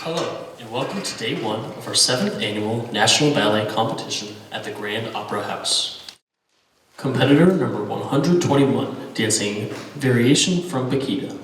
Hello, and welcome to day one of our 7th annual National Ballet Competition at the Grand Opera House. Competitor number 121, dancing Variation from Paquita.